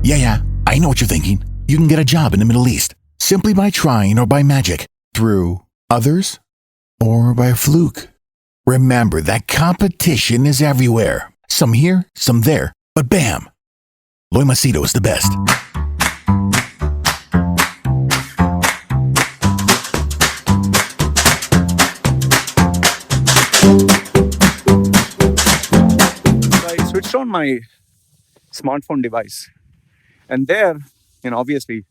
Yeah, I know what you're thinking. You can get a job in the Middle East simply by trying or by magic, through others or by fluke. Remember that competition is everywhere. Some here, some there, but bam! Loy Macedo is the best. I switched on my smartphone device, and there, obviously,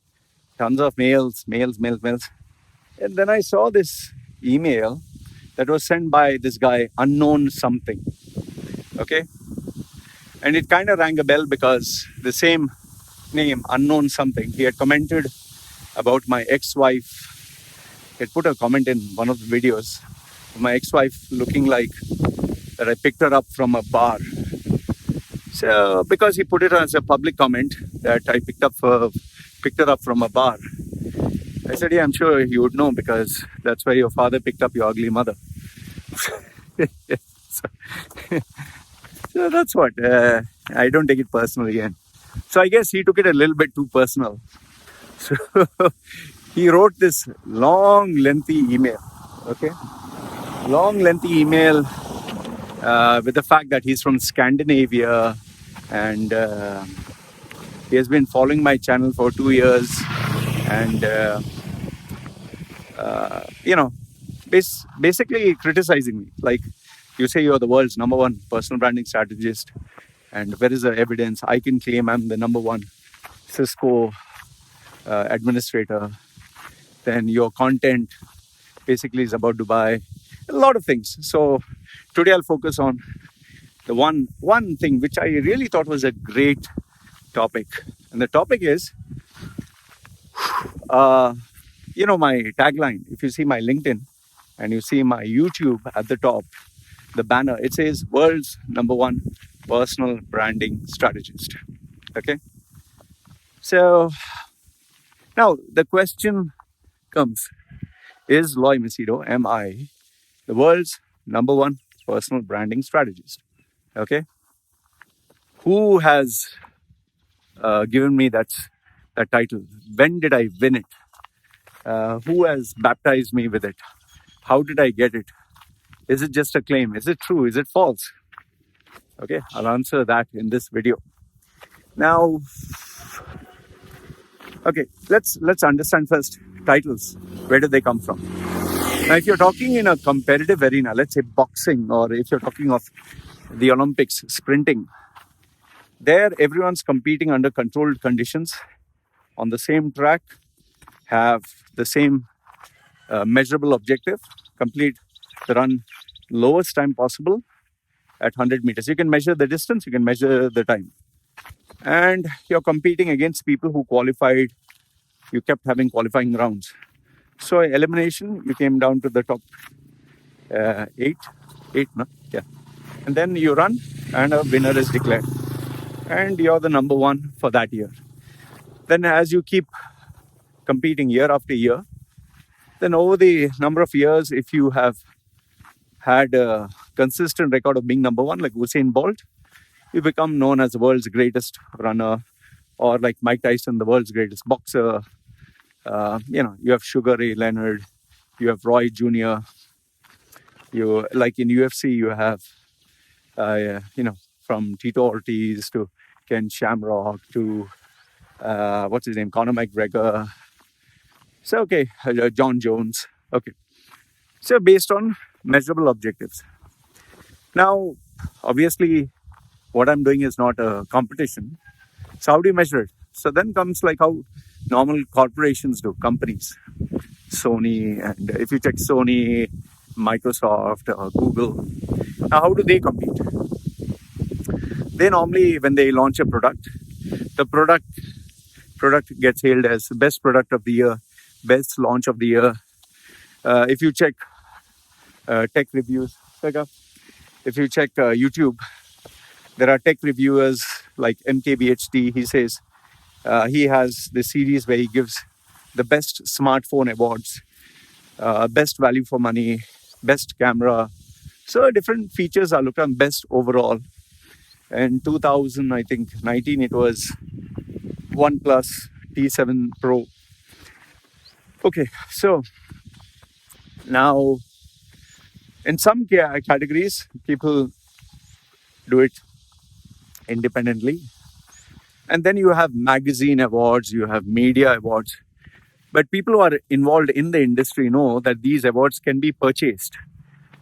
tons of mails. And then I saw this email that was sent by this guy, unknown something. Okay. And it kind of rang a bell because the same name, unknown something, he had commented about my ex-wife. He had put a comment in one of the videos of my ex-wife looking like that I picked her up from a bar. So because he put it as a public comment that I picked her up from a bar, I said, yeah, I'm sure you would know because that's where your father picked up your ugly mother. So that's what. I don't take it personally. And so I guess he took it a little bit too personal. So he wrote this long, lengthy email. Okay. Long, lengthy email with the fact that he's from Scandinavia and he has been following my channel for 2 years. And, basically criticizing me. Like, you say you're the world's number one personal branding strategist, and where is the evidence? I can claim I'm the number one Cisco administrator. Then your content basically is about Dubai. A lot of things. So today I'll focus on the one thing which I really thought was a great topic. And the topic is, my tagline. If you see my LinkedIn and you see my YouTube at the top, the banner, it says world's number one personal branding strategist. Okay. So now the question comes, is Loy Macedo, am I the world's number one personal branding strategist? Okay. Who has given me that title? When did I win it? Who has baptized me with it? How did I get it? Is it just a claim? Is it true? Is it false? Okay, I'll answer that in this video. Now, okay, let's understand first titles. Where do they come from? Now, if you're talking in a competitive arena, let's say boxing, or if you're talking of the Olympics, sprinting, there everyone's competing under controlled conditions on the same track, have the same measurable objective, complete the run lowest time possible at 100 meters. You can measure the distance, you can measure the time. And you're competing against people who qualified, you kept having qualifying rounds. So elimination, you came down to the top eight, no? Yeah. And then you run and a winner is declared. And you're the number one for that year. Then as you keep competing year after year, then over the number of years, if you have had a consistent record of being number one, like Usain Bolt, you become known as the world's greatest runner, or like Mike Tyson, the world's greatest boxer. You have Sugar Ray Leonard, you have Roy Jr. You like in UFC, you have from Tito Ortiz to Ken Shamrock to what's his name, Conor McGregor. So okay, John Jones. Okay, so based on measurable objectives. Now, obviously, what I'm doing is not a competition. So how do you measure it? So then comes like how normal corporations do, companies, Sony, and if you check Sony, Microsoft, Google, now how do they compete? They normally, when they launch a product, the product gets hailed as best product of the year, best launch of the year. If you check tech reviews, if you check YouTube, there are tech reviewers like MKBHD. He says he has this series where he gives the best smartphone awards, best value for money, best camera. So different features are looked at, best overall. In 2019, it was OnePlus T7 Pro. Okay, so now in some categories, people do it independently. And then you have magazine awards, you have media awards. But people who are involved in the industry know that these awards can be purchased.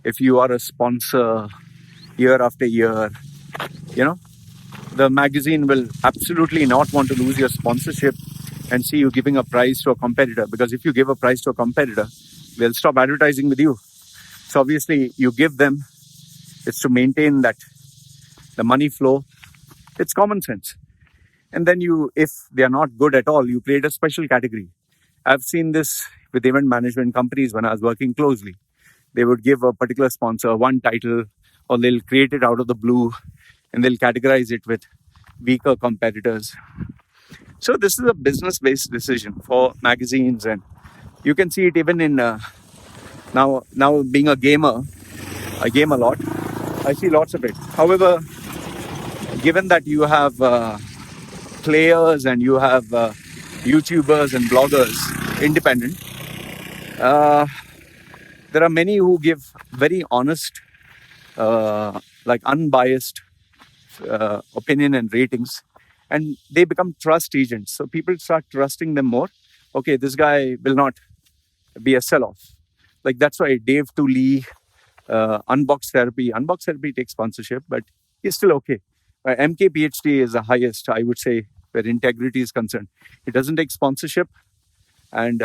If you are a sponsor year after year, you know, the magazine will absolutely not want to lose your sponsorship and see you giving a prize to a competitor. Because if you give a prize to a competitor, they'll stop advertising with you. So obviously you give them, it's to maintain that the money flow. It's common sense. And then you, if they are not good at all, you create a special category. I've seen this with event management companies when I was working closely. They would give a particular sponsor one title, or they'll create it out of the blue and they'll categorize it with weaker competitors. So this is a business-based decision for magazines, and you can see it even in now being a gamer. I game a lot. I see lots of it. However, given that you have players and you have YouTubers and bloggers independent, there are many who give very honest, like unbiased opinion and ratings, and they become trust agents. So people start trusting them more. Okay, this guy will not be a sell-off. Like that's why Dave Tooley, Unbox Therapy takes sponsorship, but he's still okay. MK PhD is the highest, I would say, where integrity is concerned. He doesn't take sponsorship, and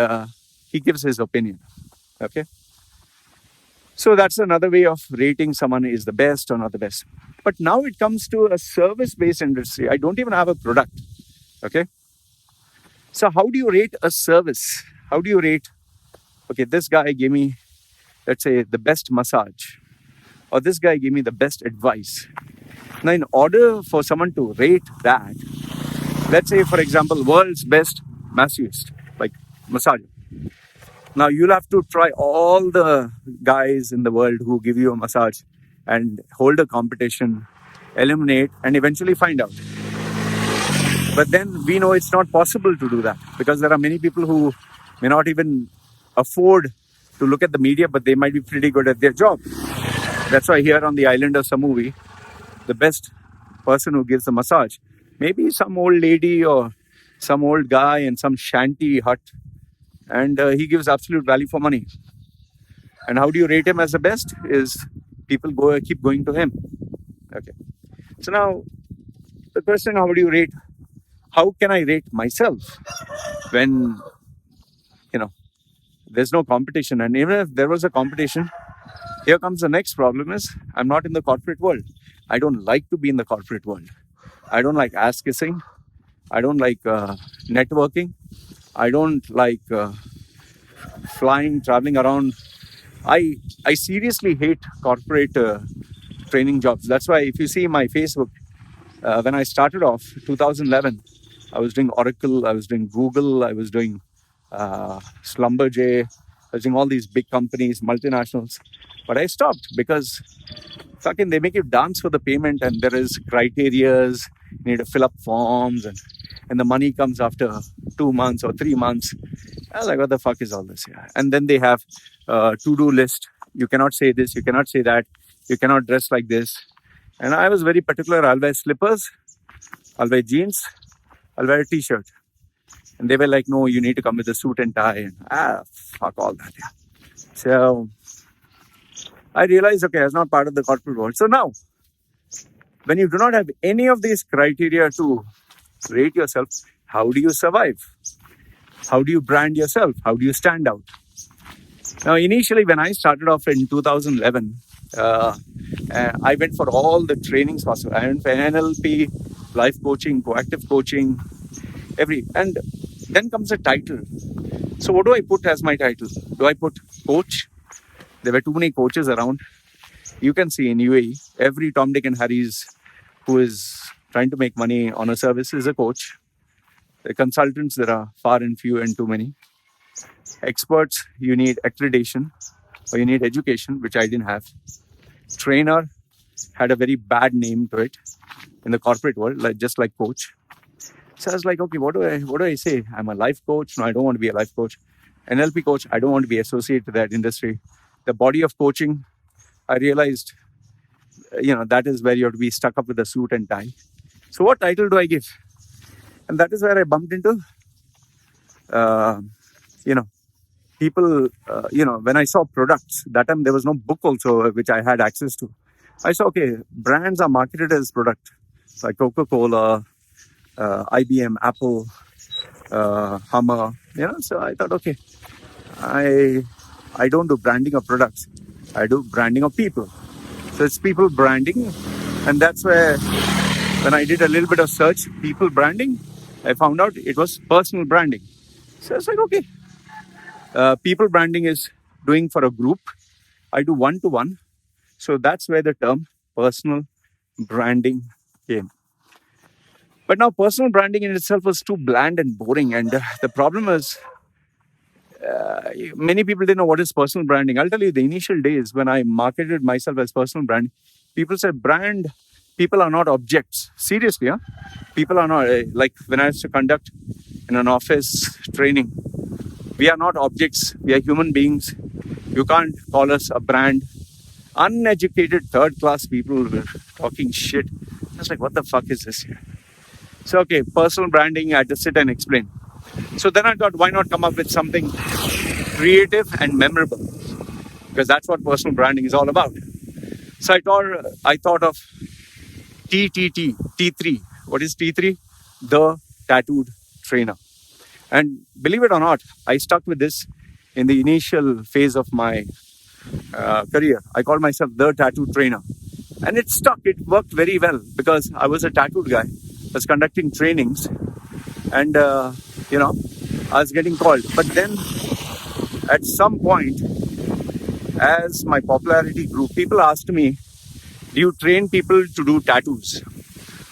he gives his opinion. Okay. So that's another way of rating someone is the best or not the best. But now it comes to a service-based industry. I don't even have a product. Okay. So how do you rate a service? How do you rate, okay, this guy gave me, let's say, the best massage, or this guy gave me the best advice. Now, in order for someone to rate that, let's say, for example, world's best massagist, like massager. Now, you'll have to try all the guys in the world who give you a massage and hold a competition, eliminate, and eventually find out. But then we know it's not possible to do that because there are many people who may not even afford to look at the media, but they might be pretty good at their job. That's why here on the island of Samui, the best person who gives the massage, maybe some old lady or some old guy in some shanty hut, and he gives absolute value for money. And how do you rate him as the best? Is people keep going to him. Okay. So now the question, how do you rate? How can I rate myself when, there's no competition? And even if there was a competition, here comes the next problem is I'm not in the corporate world. I don't like to be in the corporate world. I don't like ass kissing. I don't like networking. I don't like traveling around. I seriously hate corporate training jobs. That's why if you see my Facebook, when I started off 2011, I was doing Oracle, I was doing Google, I was doing Schlumberger, I was doing all these big companies, multinationals. But I stopped because fucking they make you dance for the payment, and there is criterias. You need to fill up forms, and the money comes after 2 months or 3 months. I was like, what the fuck is all this? Yeah. And then they have a to-do list. You cannot say this, you cannot say that, you cannot dress like this. And I was very particular. I'll wear slippers, I'll wear jeans, I'll wear a t-shirt. And they were like, no, you need to come with a suit and tie. And fuck all that. Yeah. So I realized, okay, I was not part of the corporate world. So now, when you do not have any of these criteria to rate yourself, how do you survive? How do you brand yourself? How do you stand out? Now, initially, when I started off in 2011, I went for all the trainings possible. I went for NLP, life coaching, proactive coaching, and then comes a title. So what do I put as my title? Do I put coach? There were too many coaches around. You can see in UAE, every Tom, Dick and Harry's who is trying to make money on a service is a coach. The consultants, there are far and few and too many. Experts, you need accreditation or you need education, which I didn't have. Trainer had a very bad name to it in the corporate world, just like coach. So I was like, okay, what do I say? I'm a life coach. No, I don't want to be a life coach. NLP coach. I don't want to be associated with that industry. The body of coaching, I realized, that is where you have to be stuck up with a suit and tie. So what title do I give? And that is where I bumped into, uh, you know, people, when I saw products, that time there was no book also which I had access to. I saw, okay, brands are marketed as product, like Coca-Cola, IBM, Apple, Hummer, so I thought, okay, I don't do branding of products. I do branding of people. So it's people branding. And that's where, when I did a little bit of search, people branding, I found out it was personal branding. So I was like, okay, people branding is doing for a group. I do one-to-one. So that's where the term personal branding came. But now personal branding in itself was too bland and boring. And the problem is, many people didn't know what is personal branding. I'll tell you, the initial days when I marketed myself as personal brand, people said people are not objects. Seriously, huh? People are not, like when I used to conduct in an office training, we are not objects. We are human beings. You can't call us a brand. Uneducated third-class people were talking shit. I was like, what the fuck is this here? So, okay, personal branding, I had to sit and explain. So then I thought, why not come up with something creative and memorable? Because that's what personal branding is all about. So I thought of T3. What is T3? The Tattooed Trainer. And believe it or not, I stuck with this in the initial phase of my career. I called myself the Tattooed Trainer. And it stuck. It worked very well because I was a tattooed guy. I was conducting trainings and, I was getting called. But then at some point, as my popularity grew, people asked me, do you train people to do tattoos?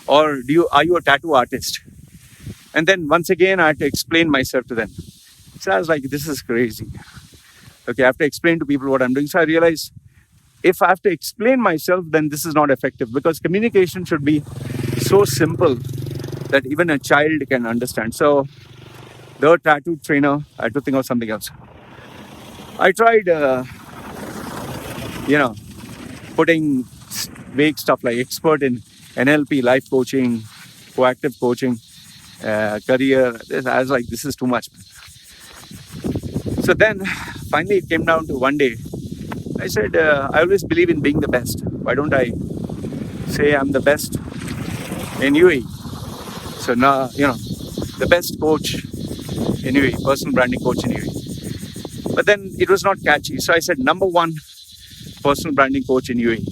Or are you a tattoo artist? And then once again, I had to explain myself to them. So I was like, this is crazy. Okay, I have to explain to people what I'm doing. So I realized if I have to explain myself, then this is not effective because communication should be so simple that even a child can understand. So the tattoo trainer, I had to think of something else. I tried, putting vague stuff like expert in NLP, life coaching, proactive coaching, career. I was like, this is too much. So then finally it came down to one day. I said, I always believe in being the best. Why don't I say I'm the best in UAE? So now, the best coach in UAE, personal branding coach in UAE. But then it was not catchy. So I said, number one personal branding coach in UAE.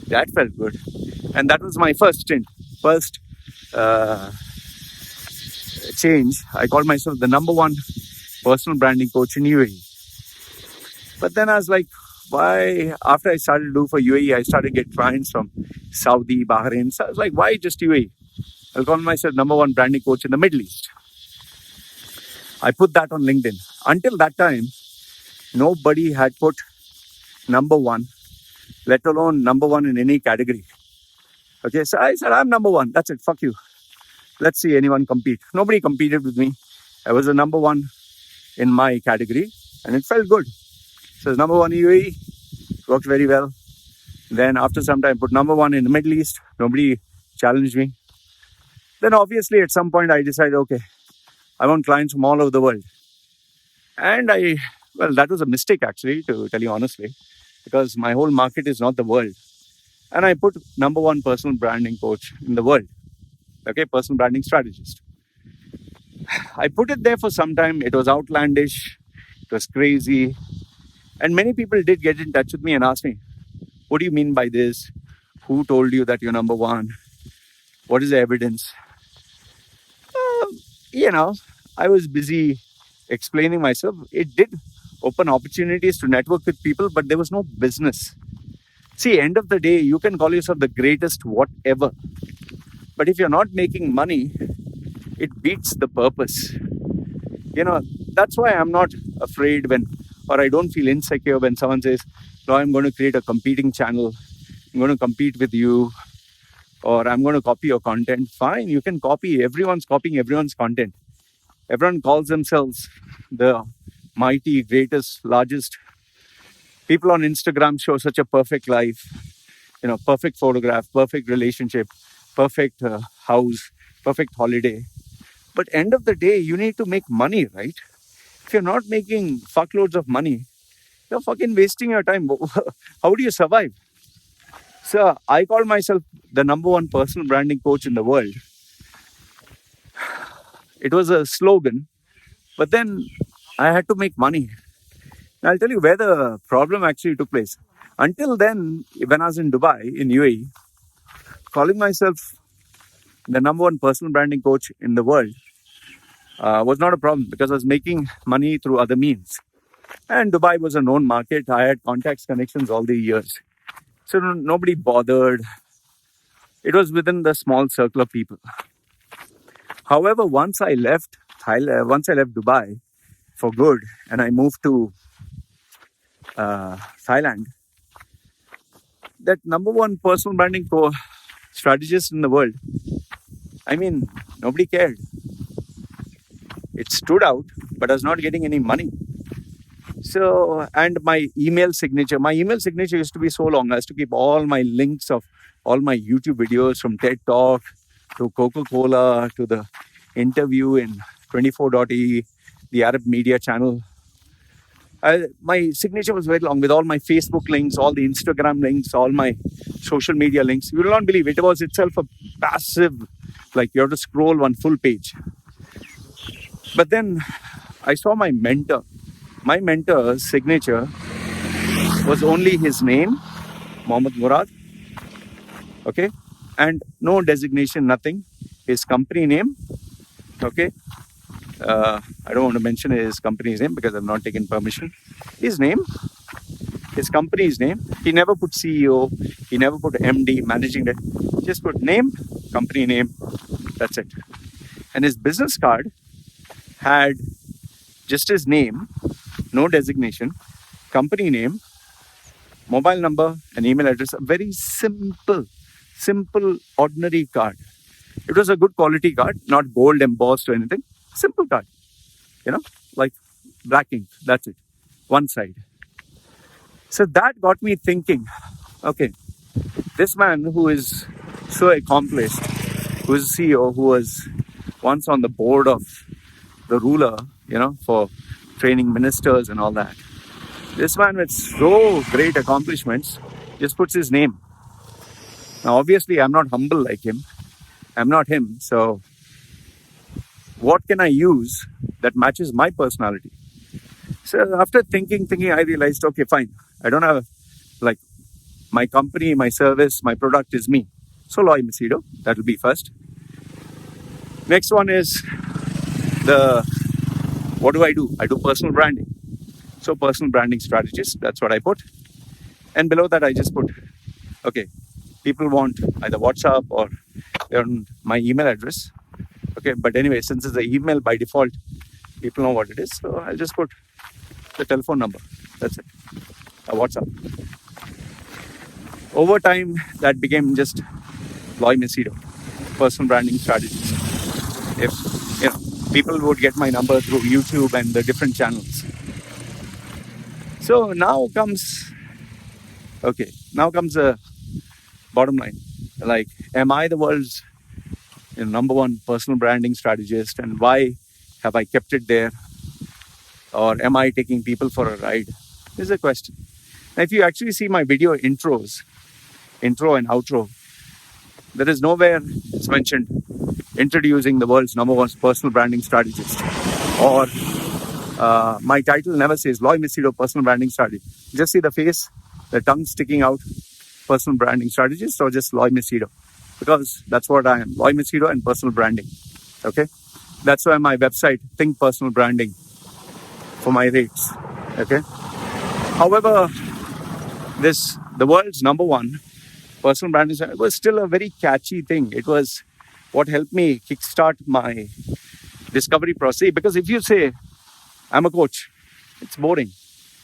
That felt good. And that was my first stint. First change. I called myself the number one personal branding coach in UAE. But then I was like, why? After I started to do for UAE, I started to get clients from Saudi, Bahrain. So I was like, why just UAE? I'll call myself number one branding coach in the Middle East. I put that on LinkedIn. Until that time, nobody had put number one, let alone number one in any category. Okay, so I said, I'm number one. That's it. Fuck you. Let's see anyone compete. Nobody competed with me. I was the number one in my category and it felt good. So it's number one UAE, worked very well. Then after some time, put number one in the Middle East. Nobody challenged me. Then obviously at some point I decided, okay, I want clients from all over the world. And that was a mistake actually, to tell you honestly, because my whole market is not the world. And I put number one personal branding coach in the world. Okay, personal branding strategist. I put it there for some time. It was outlandish. It was crazy. And many people did get in touch with me and ask me, what do you mean by this? Who told you that you're number one? What is the evidence? I was busy explaining myself. It did open opportunities to network with people, but there was no business. See, end of the day, you can call yourself the greatest whatever. But if you're not making money, it beats the purpose. That's why I'm not afraid or I don't feel insecure when someone says, no, I'm going to create a competing channel. I'm going to compete with you. or I'm going to copy your content. Fine, you can copy. Everyone's copying everyone's content. Everyone calls themselves the mighty, greatest, largest. People on Instagram show such a perfect life, perfect photograph, perfect relationship, perfect house, perfect holiday. But end of the day, you need to make money, right? If you're not making fuckloads of money, you're fucking wasting your time. How do you survive? So I call myself the number one personal branding coach in the world. It was a slogan, but then I had to make money. And I'll tell you where the problem actually took place. Until then, when I was in Dubai, in UAE, calling myself the number one personal branding coach in the world was not a problem because I was making money through other means. And Dubai was a known market. I had contacts, connections all the years. So nobody bothered. It was within the small circle of people. However, once I left Dubai for good and I moved to Thailand, that number one personal branding strategist in the world, I mean, nobody cared. It stood out, but I was not getting any money. So, and my email signature used to be so long. I used to keep all my links of all my YouTube videos from TED Talk to Coca-Cola to the interview in 24.e, the Arab media channel. My signature was very long with all my Facebook links, all the Instagram links, all my social media links. You will not believe it was itself a passive, like you have to scroll one full page. But then I saw my mentor. My mentor's signature was only his name, Mohammed Murad. Okay. And no designation, nothing. His company name. Okay. I don't want to mention his company's name because I've not taken permission. His name, his company's name. He never put CEO. He never put MD, managing director. Just put name, company name. That's it. And his business card had just his name, no designation, company name, mobile number, and email address. A very simple, ordinary card. It was a good quality card, not gold embossed or anything. Simple card, like black ink. That's it. One side. So that got me thinking, okay, this man who is so accomplished, who is a CEO, who was once on the board of the ruler, for training ministers and all that. This man with so great accomplishments just puts his name. Now, obviously, I'm not humble like him. I'm not him. So what can I use that matches my personality? So after thinking, I realized, okay, fine. I don't have, my company, my service, my product is me. So Loy Macedo, that will be first. Next one is what do? I do personal branding. So personal branding strategist, that's what I put. And below that, I just put, okay, people want either WhatsApp or my email address. Okay, but anyway, since it's an email by default, people know what it is. So I'll just put the telephone number. That's it. WhatsApp. Over time, that became just Loy Macedo, personal branding strategist. If people would get my number through YouTube and the different channels. So now comes the bottom line. Like, am I the world's number one personal branding strategist, and why have I kept it there? Or am I taking people for a ride? This is a question. Now, if you actually see my video intro and outro, there is nowhere it's mentioned introducing the world's number one personal branding strategist. Or my title never says Loy Macedo personal branding strategy. Just see the face, the tongue sticking out, personal branding strategist, or just Loy Macedo. Because that's what I am, Loy Macedo and personal branding. Okay, that's why my website, Think Personal Branding, for my rates. Okay. However, the world's number one personal branding was still a very catchy thing. It was what helped me kickstart my discovery process. Because if you say I'm a coach, it's boring.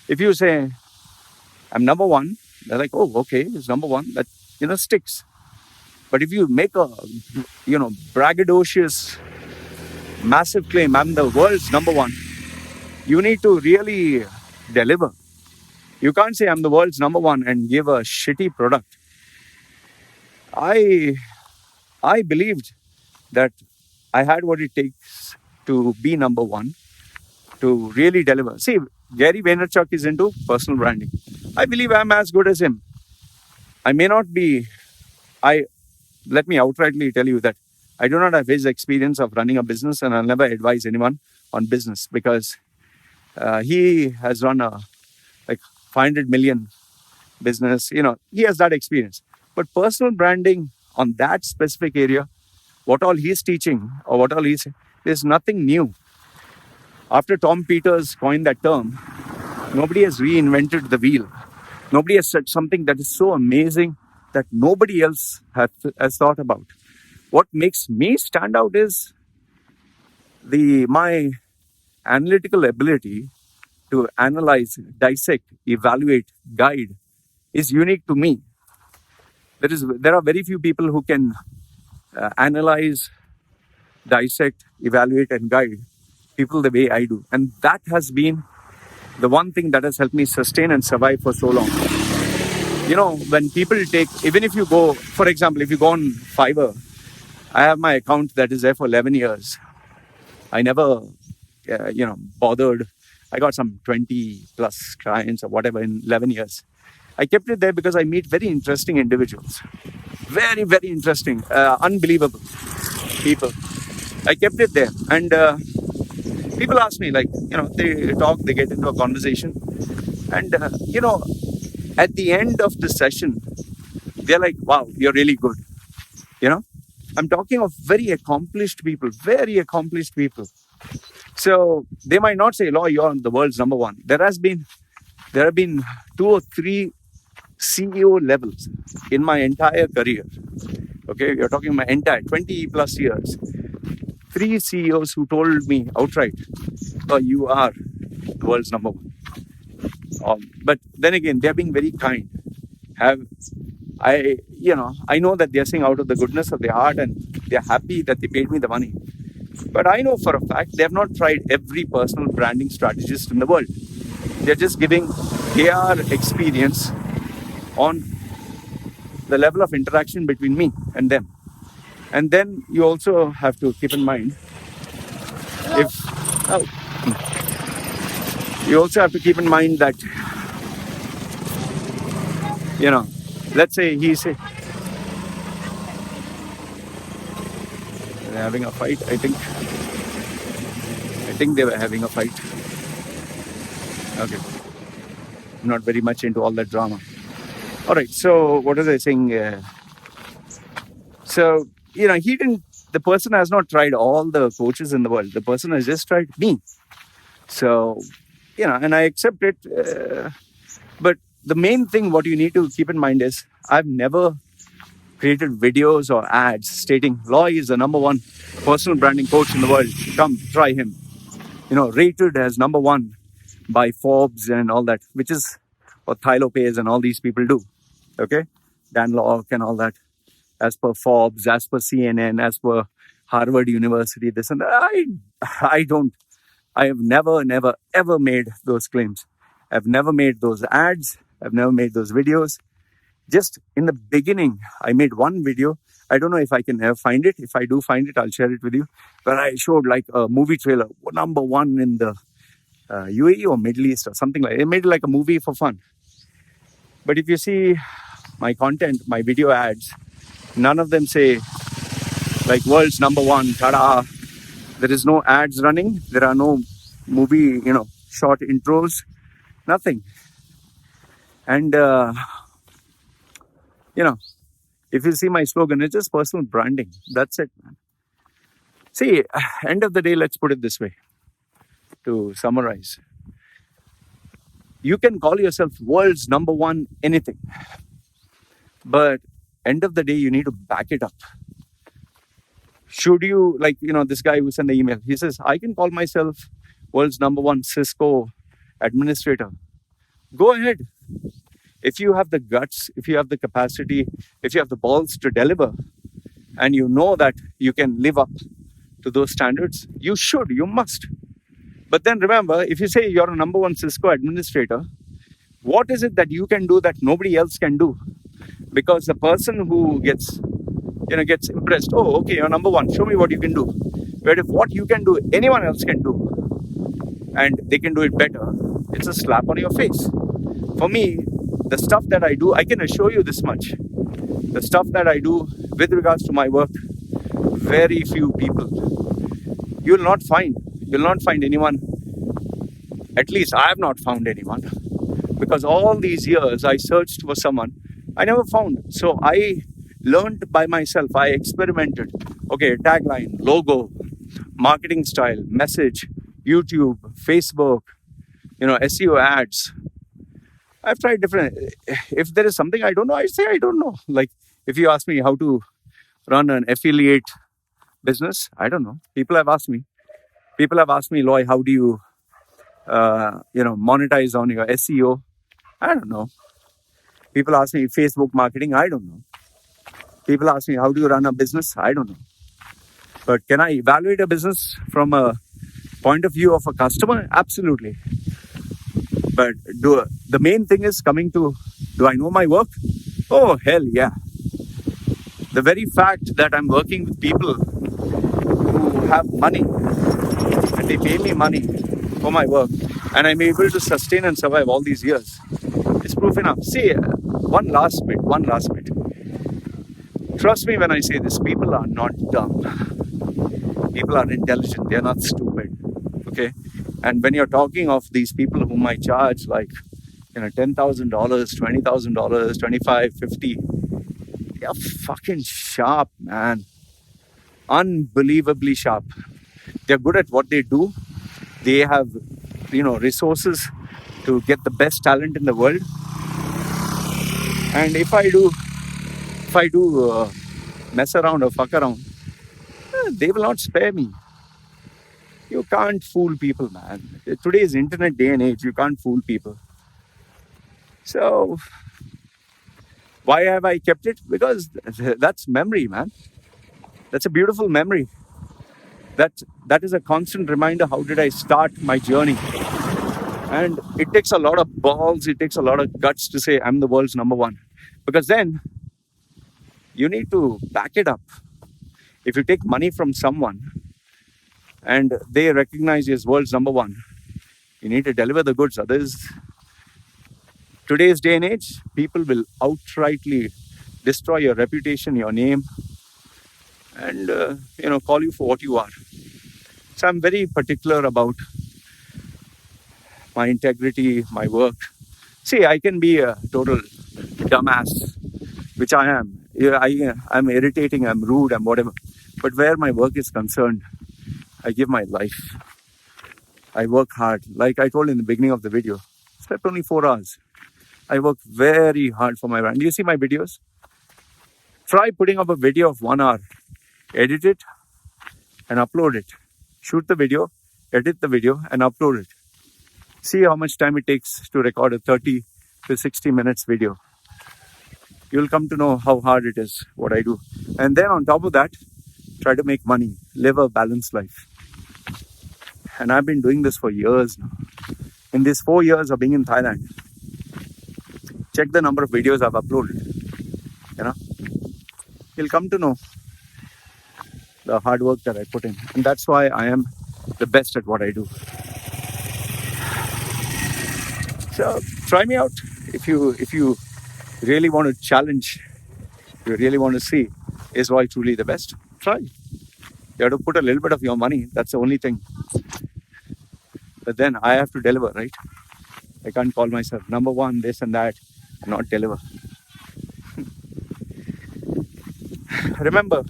If you say I'm number one, they're like, oh, okay, it's number one. That sticks. But if you make a, braggadocious, massive claim, I'm the world's number one, you need to really deliver. You can't say I'm the world's number one and give a shitty product. I believed that I had what it takes to be number one, to really deliver. See, Gary Vaynerchuk is into personal branding. I believe I'm as good as him. I may not be. Let me outrightly tell you that I do not have his experience of running a business, and I'll never advise anyone on business because he has run a 500 million business. He has that experience. But personal branding on that specific area, what all he's teaching or what all he's, there's nothing new. After Tom Peters coined that term, nobody has reinvented the wheel. Nobody has said something that is so amazing that nobody else has thought about. What makes me stand out is my analytical ability to analyze, dissect, evaluate, guide is unique to me. There are very few people who can analyze, dissect, evaluate, and guide people the way I do. And that has been the one thing that has helped me sustain and survive for so long. When people even if you go, for example, if you go on Fiverr, I have my account that is there for 11 years. I never, bothered. I got some 20 plus clients or whatever in 11 years. I kept it there because I meet very interesting individuals. Very, very interesting, unbelievable people. I kept it there. And people ask me, they talk, they get into a conversation. And, at the end of the session, they're like, wow, you're really good. I'm talking of very accomplished people. So they might not say, Law, you're the world's number one. There have been 2 or 3 CEO levels in my entire career. Okay, you're talking my entire 20 plus years. 3 CEOs who told me outright, oh, you are the world's number one. But then again, they're being very kind. I know that they're saying out of the goodness of their heart and they're happy that they paid me the money. But I know for a fact they have not tried every personal branding strategist in the world. They're just giving their experience on the level of interaction between me and them. And then you also have to keep in mind that, let's say they're having a fight. I think they were having a fight. Okay. I'm not very much into all that drama. All right. So what was I saying? The person has not tried all the coaches in the world. The person has just tried me. So, and I accept it. But the main thing, what you need to keep in mind is I've never created videos or ads stating Loy is the number one personal branding coach in the world. Come, try him. Rated as number one by Forbes and all that, which is what Thilo Lopez and all these people do. Okay? Dan Lok and all that. As per Forbes, as per CNN, as per Harvard University, this and that. I have never, ever made those claims. I've never made those ads. I've never made those videos. Just in the beginning, I made one video. I don't know if I can ever find it. If I do find it, I'll share it with you. But I showed like a movie trailer, number one in the UAE or Middle East or something like that. I made it like a movie for fun. But if you see my content, my video ads, none of them say like world's number one, ta-da. There is no ads running. There are no movie, short intros, nothing. And, if you see my slogan, it's just personal branding. That's it, man. See, end of the day, let's put it this way to summarize. You can call yourself world's number one anything. But end of the day, you need to back it up. Should you, this guy who sent the email, he says, I can call myself world's number one Cisco administrator. Go ahead. If you have the guts, if you have the capacity, if you have the balls to deliver, and you know that you can live up to those standards, you should, you must. But then remember, if you say you're a number one Cisco administrator, what is it that you can do that nobody else can do? Because the person who gets impressed, oh, okay, you're number one, show me what you can do. But if what you can do, anyone else can do, and they can do it better, it's a slap on your face. For me, the stuff that I do, I can assure you this much. The stuff that I do with regards to my work, very few people. You'll not find anyone, at least I have not found anyone. Because all these years I searched for someone, I never found. So I learned by myself, I experimented. Okay, tagline, logo, marketing style, message, YouTube, Facebook, SEO ads. I've tried different. If there is something I don't know, I say I don't know. Like if you ask me how to run an affiliate business, I don't know. People have asked me, Loy, how do you, monetize on your SEO? I don't know. People ask me Facebook marketing. I don't know. People ask me, how do you run a business? I don't know. But can I evaluate a business from a point of view of a customer? Absolutely. But the main thing is do I know my work? Oh, hell yeah. The very fact that I'm working with people who have money and they pay me money for my work and I'm able to sustain and survive all these years is proof enough. See, one last bit. Trust me when I say this, people are not dumb. People are intelligent. They're not stupid. Okay? And when you're talking of these people whom I charge like, $10,000, $20,000, $25,000, $50,000, they're fucking sharp, man. Unbelievably sharp. They're good at what they do. They have, resources to get the best talent in the world. And if I do mess around or fuck around, they will not spare me. You can't fool people, man. Today's internet day and age, you can't fool people. So why have I kept it? Because that's memory, man. That's a beautiful memory. That is a constant reminder, how did I start my journey? And it takes a lot of balls, it takes a lot of guts to say I'm the world's number one. Because then you need to back it up. If you take money from someone and they recognize you as world's number one, you need to deliver the goods. Others, today's day and age, people will outrightly destroy your reputation, your name, and call you for what you are. So I'm very particular about my integrity, my work. See, I can be a total dumbass, which I am. I'm irritating, I'm rude, I'm whatever. But where my work is concerned, I give my life. I work hard. Like I told in the beginning of the video, I slept only 4 hours. I work very hard for my brand. Do you see my videos? Try putting up a video of 1 hour. Edit it and upload it. Shoot the video, edit the video and upload it. See how much time it takes to record a 30 to 60 minutes video. You'll come to know how hard it is, what I do. And then on top of that, try to make money, live a balanced life. And I've been doing this for years now. In these 4 years of being in Thailand, check the number of videos I've uploaded. You'll come to know the hard work that I put in. And that's why I am the best at what I do. So try me out. If you really want to challenge, if you really want to see, is Roy truly the best? Try. You have to put a little bit of your money. That's the only thing. But then I have to deliver, right? I can't call myself number one, this and that, and not deliver. Remember,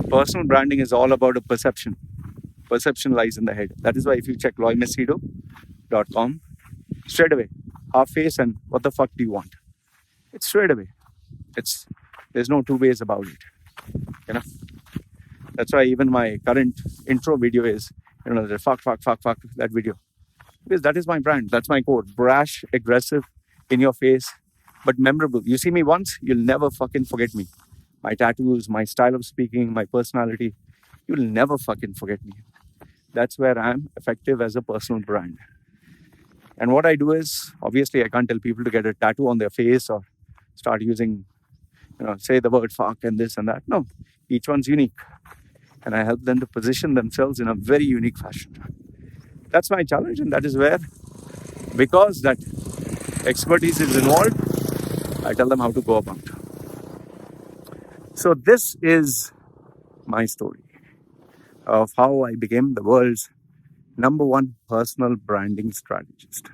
personal branding is all about a perception. Perception lies in the head. That is why if you check loymasido.com, straight away, half face and what the fuck do you want? It's straight away. There's no two ways about it. That's why even my current intro video is, the fuck, that video. Because that is my brand. That's my code. Brash, aggressive, in your face, but memorable. You see me once, you'll never fucking forget me. my tattoos, my style of speaking, my personality, you will never fucking forget me. That's where I'm effective as a personal brand. And what I do is, obviously, I can't tell people to get a tattoo on their face or start using, say the word fuck and this and that. No, each one's unique. And I help them to position themselves in a very unique fashion. That's my challenge, and that is where, because that expertise is involved, I tell them how to go about. So this is my story of how I became the world's #1 personal branding strategist.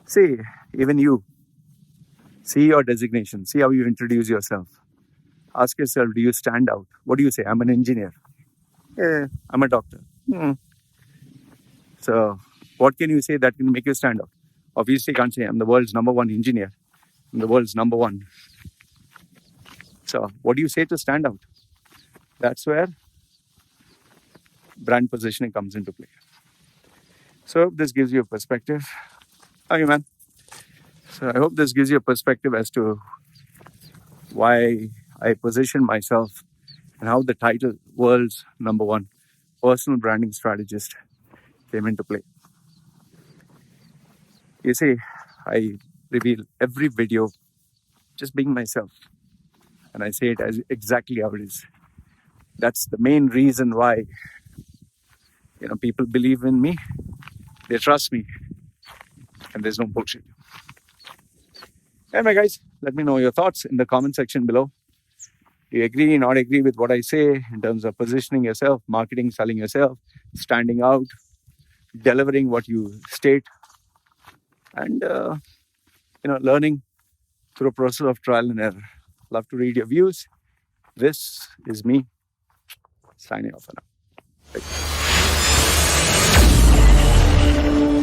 See, even you, see your designation, see how you introduce yourself. Ask yourself, do you stand out? What do you say? I'm an engineer. Yeah, I'm a doctor. So what can you say that can make you stand out? Obviously, you can't say I'm the world's #1 engineer. I'm the world's #1. So what do you say to stand out? That's where brand positioning comes into play. So this gives you a perspective. How are you, man? So I hope this gives you a perspective as to why I position myself and how the title world's #1 personal branding strategist came into play. You see, I reveal every video just being myself, and I say it as exactly how it is. That's the main reason why people believe in me, they trust me, and there's no bullshit. Anyway, guys, let me know your thoughts in the comment section below. Do you agree, not agree with what I say in terms of positioning yourself, marketing, selling yourself, standing out, delivering what you state, and learning through a process of trial and error? Love to read your views. This is me signing off for now. Thank you.